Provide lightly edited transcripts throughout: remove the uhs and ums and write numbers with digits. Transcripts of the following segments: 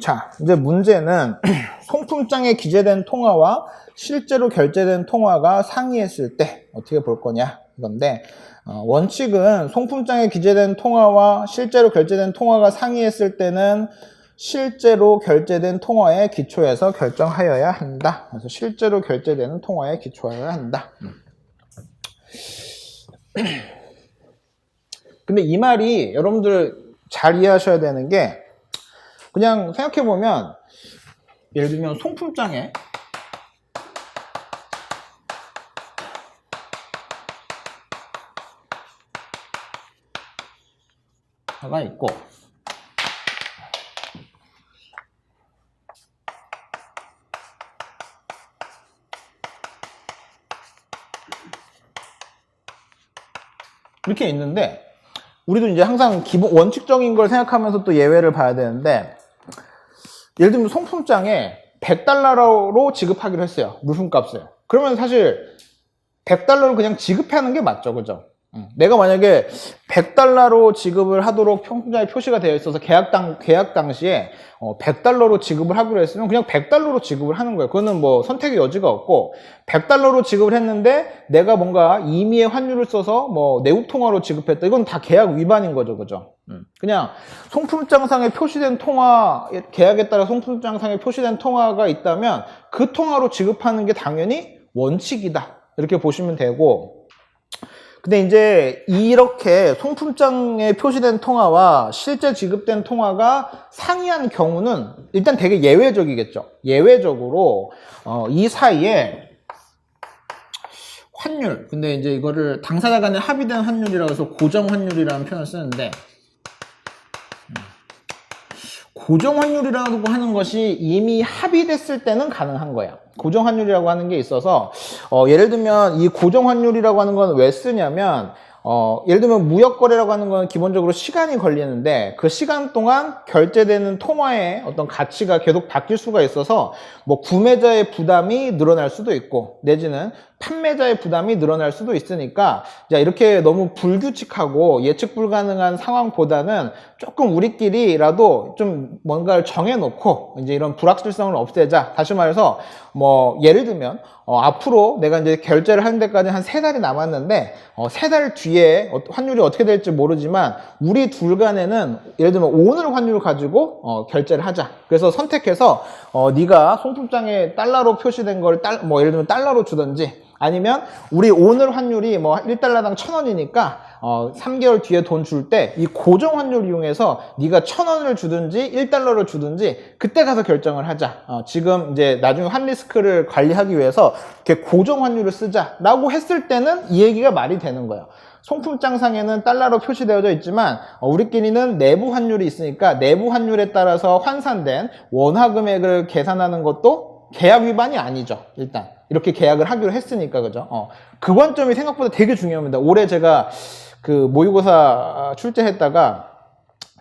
자, 이제 문제는 송품장에 기재된 통화와 실제로 결제된 통화가 상이했을 때 어떻게 볼 거냐 이건데, 원칙은 송품장에 기재된 통화와 실제로 결제된 통화가 상이했을 때는 실제로 결제된 통화에 기초해서 결정하여야 한다. 그래서 실제로 결제되는 통화에 기초하여야 한다. 근데 이 말이 여러분들 잘 이해하셔야 되는 게, 그냥 생각해보면 예를 들면 송품장에 가 있고 이렇게 있는데, 우리도 이제 항상 기본 원칙적인 걸 생각하면서 또 예외를 봐야 되는데, 예를 들면 송품장에 100달러로 지급하기로 했어요. 물품값을. 그러면 사실 100달러를 그냥 지급하는 게 맞죠. 그죠? 내가 만약에 100달러로 지급을 하도록 송품장에 표시가 되어 있어서 계약 당시에 100달러로 지급을 하기로 했으면 그냥 100달러로 지급을 하는 거예요. 그거는 뭐 선택의 여지가 없고, 100달러로 지급을 했는데 내가 뭔가 임의의 환율을 써서 뭐 내국통화로 지급했다. 이건 다 계약 위반인 거죠. 그죠? 그냥 송품장상에 표시된 통화, 계약에 따라 송품장상에 표시된 통화가 있다면 그 통화로 지급하는 게 당연히 원칙이다. 이렇게 보시면 되고, 근데 이제 이렇게 송품장에 표시된 통화와 실제 지급된 통화가 상이한 경우는 일단 되게 예외적이겠죠. 예외적으로 이 사이에 환율, 근데 이제 이거를 당사자 간에 합의된 환율이라고 해서 고정 환율이라는 표현을 쓰는데, 고정 환율이라고 하는 것이 이미 합의됐을 때는 가능한 거예요. 고정 환율이라고 하는 게 있어서, 예를 들면 이 고정 환율이라고 하는 건 왜 쓰냐면, 예를 들면 무역거래라고 하는 건 기본적으로 시간이 걸리는데, 그 시간 동안 결제되는 통화의 어떤 가치가 계속 바뀔 수가 있어서 뭐 구매자의 부담이 늘어날 수도 있고, 내지는 판매자의 부담이 늘어날 수도 있으니까, 자, 이렇게 너무 불규칙하고 예측 불가능한 상황보다는 조금 우리끼리라도 좀 뭔가를 정해놓고 이제 이런 불확실성을 없애자. 다시 말해서 뭐 예를 들면 앞으로 내가 이제 결제를 하는 데까지 한 3달이 남았는데, 3달 뒤에 환율이 어떻게 될지 모르지만 우리 둘 간에는 예를 들면 오늘 환율을 가지고 결제를 하자. 그래서 선택해서 네가 송품장에 달러로 표시된 걸 뭐 예를 들면 달러로 주든지, 아니면 우리 오늘 환율이 뭐 1달러당 1,000원이니까 3개월 뒤에 돈 줄 때 이 고정 환율 이용해서 네가 1,000원을 주든지 1달러를 주든지 그때 가서 결정을 하자. 지금 이제 나중에 환리스크를 관리하기 위해서 이렇게 고정 환율을 쓰자라고 했을 때는 이 얘기가 말이 되는 거예요. 송품장상에는 달러로 표시되어져 있지만 우리끼리는 내부 환율이 있으니까 내부 환율에 따라서 환산된 원화 금액을 계산하는 것도 계약 위반이 아니죠. 일단 이렇게 계약을 하기로 했으니까. 그죠? 그 관점이 생각보다 되게 중요합니다. 올해 제가 그 모의고사 출제했다가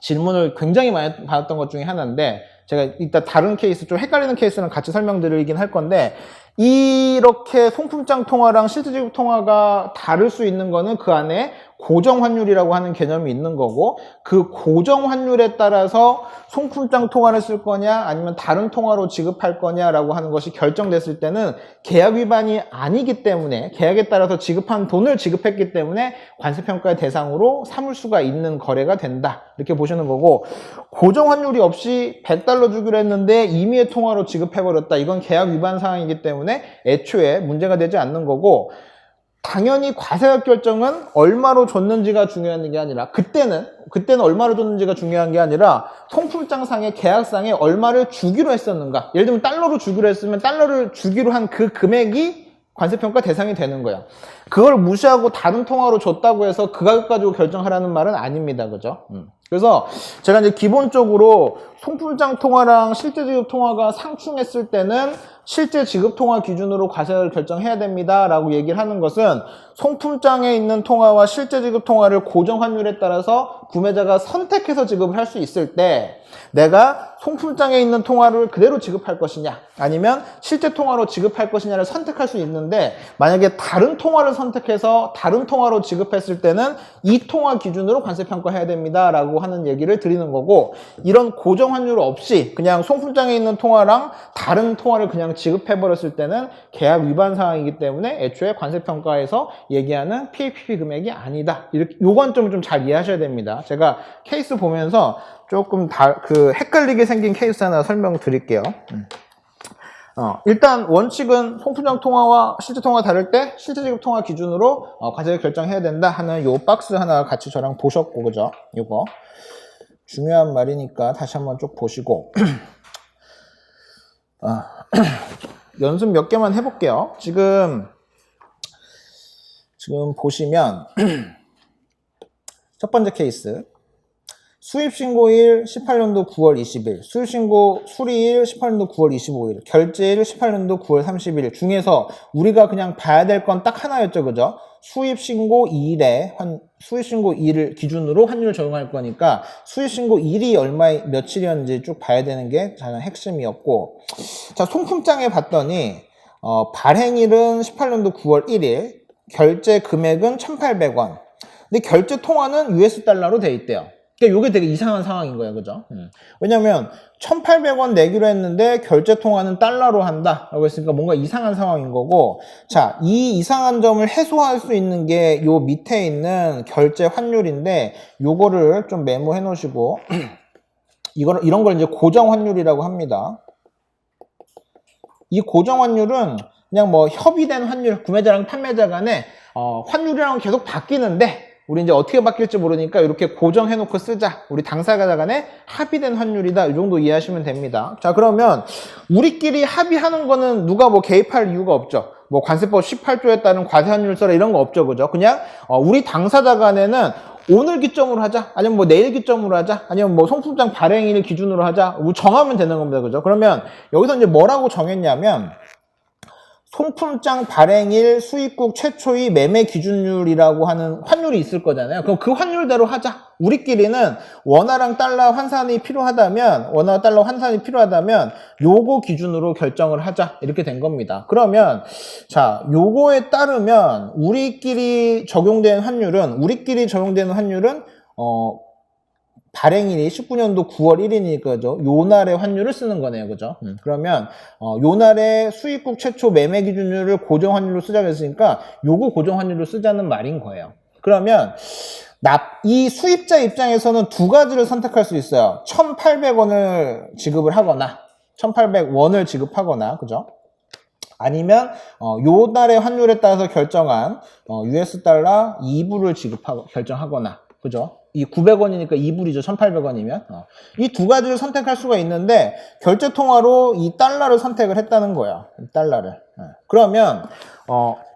질문을 굉장히 많이 받았던 것 중에 하나인데, 제가 이따 다른 케이스, 좀 헷갈리는 케이스는 같이 설명드리긴 할 건데, 이렇게 송품장 통화랑 실제 지급 통화가 다를 수 있는 거는 그 안에 고정 환율이라고 하는 개념이 있는 거고, 그 고정 환율에 따라서 송품장 통화를 쓸 거냐 아니면 다른 통화로 지급할 거냐라고 하는 것이 결정됐을 때는 계약 위반이 아니기 때문에, 계약에 따라서 지급한 돈을 지급했기 때문에 관세평가의 대상으로 삼을 수가 있는 거래가 된다. 이렇게 보시는 거고, 고정 환율이 없이 100달러 주기로 했는데 임의의 통화로 지급해버렸다. 이건 계약 위반 사항이기 때문에 애초에 문제가 되지 않는 거고, 당연히 과세액 결정은 얼마로 줬는지가 중요한 게 아니라, 그때는 얼마로 줬는지가 중요한 게 아니라 송품장상의 계약상에 얼마를 주기로 했었는가. 예를 들면 달러로 주기로 했으면 달러를 주기로 한 그 금액이 관세평가 대상이 되는 거예요. 그걸 무시하고 다른 통화로 줬다고 해서 그 가격 가지고 결정하라는 말은 아닙니다. 그죠? 그래서 제가 이제 기본적으로 송품장 통화랑 실제 지급 통화가 상충했을 때는 실제 지급 통화 기준으로 과세를 결정해야 됩니다 라고 얘기를 하는 것은 송품장에 있는 통화와 실제 지급 통화를 고정 환율에 따라서 구매자가 선택해서 지급을 할 수 있을 때 내가 송품장에 있는 통화를 그대로 지급할 것이냐 아니면 실제 통화로 지급할 것이냐를 선택할 수 있는데 만약에 다른 통화를 선택해서 다른 통화로 지급했을 때는 이 통화 기준으로 관세 평가해야 됩니다 라고 하는 얘기를 드리는 거고 이런 고정 환율 없이 그냥 송품장에 있는 통화랑 다른 통화를 그냥 지급해 버렸을 때는 계약 위반 사항이기 때문에 애초에 관세 평가에서 얘기하는 PAPP 금액이 아니다. 이렇게 요 관점을 좀 잘 이해하셔야 됩니다. 제가 케이스 보면서 조금 헷갈리게 생긴 케이스 하나 설명드릴게요. 일단 원칙은 송품장 통화와 실제 통화 다를 때 실제 지급 통화 기준으로 과세를 결정해야 된다 하는 요 박스 하나 같이 저랑 보셨고 그죠? 요거 중요한 말이니까 다시 한번 쭉 보시고 연습 몇 개만 해볼게요. 지금 보시면 첫 번째 케이스 수입신고일 18년도 9월 20일 수입신고 수리일 18년도 9월 25일 결제일 18년도 9월 30일 중에서 우리가 그냥 봐야 될 건 딱 하나였죠. 그죠? 수입신고일에 수입신고일을 기준으로 환율을 적용할 거니까 수입신고일이 며칠이었는지 쭉 봐야 되는 게 가장 핵심이었고 자 송품장에 봤더니 발행일은 18년도 9월 1일 결제 금액은 1,800원 근데 결제 통화는 US 달러로 돼 있대요. 그러니까 이게 되게 이상한 상황인 거예요. 그죠? 왜냐면 1,800원 내기로 했는데 결제 통화는 달러로 한다 라고 했으니까 뭔가 이상한 상황인 거고 자, 이 이상한 점을 해소할 수 있는 게 요 밑에 있는 결제 환율인데 요거를 좀 메모해 놓으시고 이런 걸 이제 고정 환율이라고 합니다. 이 고정 환율은 그냥 뭐 협의된 환율, 구매자랑 판매자 간에 환율이랑 계속 바뀌는데 우리 이제 어떻게 바뀔지 모르니까 이렇게 고정해놓고 쓰자. 우리 당사자 간에 합의된 환율이다. 이 정도 이해하시면 됩니다. 자, 그러면 우리끼리 합의하는 거는 누가 뭐 개입할 이유가 없죠. 뭐 관세법 18조에 따른 과세 환율 써라 이런 거 없죠. 그죠? 그냥 우리 당사자 간에는 오늘 기점으로 하자. 아니면 뭐 내일 기점으로 하자. 아니면 뭐 송품장 발행일 기준으로 하자. 뭐 정하면 되는 겁니다. 그죠? 그러면 여기서 이제 뭐라고 정했냐면 송품장 발행일 수입국 최초의 매매 기준율이라고 하는 환율이 있을 거잖아요. 그럼 그 환율대로 하자. 우리끼리는 원화랑 달러 환산이 필요하다면 요거 기준으로 결정을 하자. 이렇게 된 겁니다. 그러면 자, 요거에 따르면 우리끼리 적용되는 환율은 발행일이 19년도 9월 1일이니까죠. 요 날의 환율을 쓰는 거네요. 그죠? 그러면 요 날의 수입국 최초 매매 기준율을 고정 환율로 쓰자고 했으니까 요거 고정 환율로 쓰자는 말인 거예요. 그러면 이 수입자 입장에서는 두 가지를 선택할 수 있어요. 1,800원을 지급을 하거나 1,800원을 지급하거나 그죠? 아니면 요 날의 환율에 따라서 결정한 US 달러 2불을 결정하거나 그죠? 이 900원이니까 2불이죠. 1,800원이면. 이 두 가지를 선택할 수가 있는데 결제 통화로 이 달러를 선택을 했다는 거예요. 이 달러를. 그러면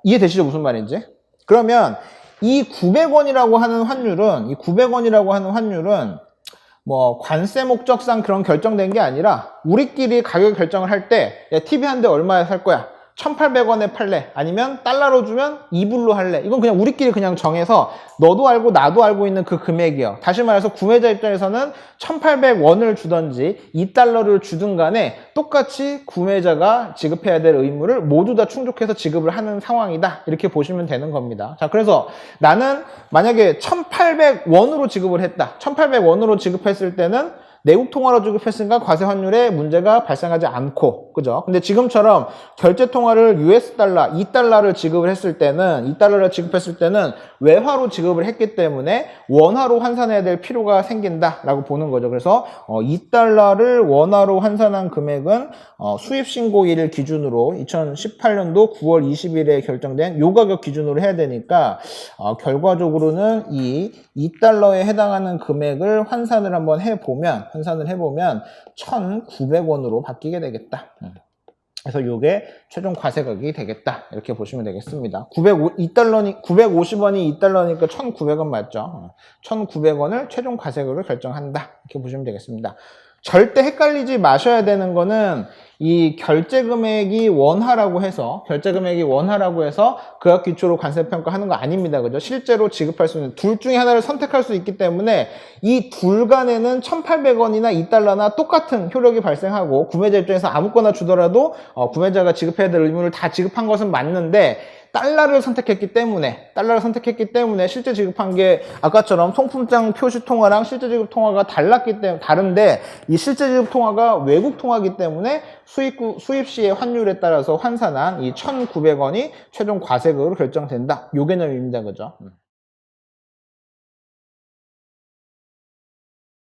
이해되시죠? 무슨 말인지? 그러면 이 900원이라고 하는 환율은 뭐 관세 목적상 그런 결정된 게 아니라 우리끼리 가격 결정을 할 때 야, TV 한 대 얼마에 살 거야? 1,800원에 팔래? 아니면 달러로 주면 2불로 할래? 이건 그냥 우리끼리 그냥 정해서 너도 알고 나도 알고 있는 그 금액이요. 다시 말해서 구매자 입장에서는 1,800원을 주든지 2달러를 주든 간에 똑같이 구매자가 지급해야 될 의무를 모두 다 충족해서 지급을 하는 상황이다. 이렇게 보시면 되는 겁니다. 자, 그래서 나는 만약에 1,800원으로 지급을 했다. 1,800원으로 지급했을 때는 내국 통화로 지급했으니까 과세 환율에 문제가 발생하지 않고, 그죠? 근데 지금처럼 결제 통화를 US 달러, 2달러를 지급했을 때는 외화로 지급을 했기 때문에 원화로 환산해야 될 필요가 생긴다라고 보는 거죠. 그래서 2달러를 원화로 환산한 금액은 수입신고일을 기준으로 2018년도 9월 20일에 결정된 요 가격 기준으로 해야 되니까 결과적으로는 이 2달러에 해당하는 금액을 환산을 한번 해보면 1,900원으로 바뀌게 되겠다. 그래서 이게 최종 과세額이 되겠다. 이렇게 보시면 되겠습니다. 950원이 2달러니까 1,900원 맞죠? 1,900원을 최종 과세額을 결정한다. 이렇게 보시면 되겠습니다. 절대 헷갈리지 마셔야 되는 거는 이 결제 금액이 원화라고 해서 그것 기초로 관세 평가하는 거 아닙니다. 그죠? 실제로 지급할 수 있는 둘 중에 하나를 선택할 수 있기 때문에 이 둘 간에는 1,800원이나 2달러나 똑같은 효력이 발생하고 구매자 입장에서 아무거나 주더라도 구매자가 지급해야 될 의무를 다 지급한 것은 맞는데 달러를 선택했기 때문에 실제 지급한 게 아까처럼 통품장 표시 통화랑 실제 지급 통화가 다른데 이 실제 지급 통화가 외국 통화이기 때문에 수입 시의 환율에 따라서 환산한 이 1,900원이 최종 과세금으로 결정된다. 요 개념입니다. 그죠?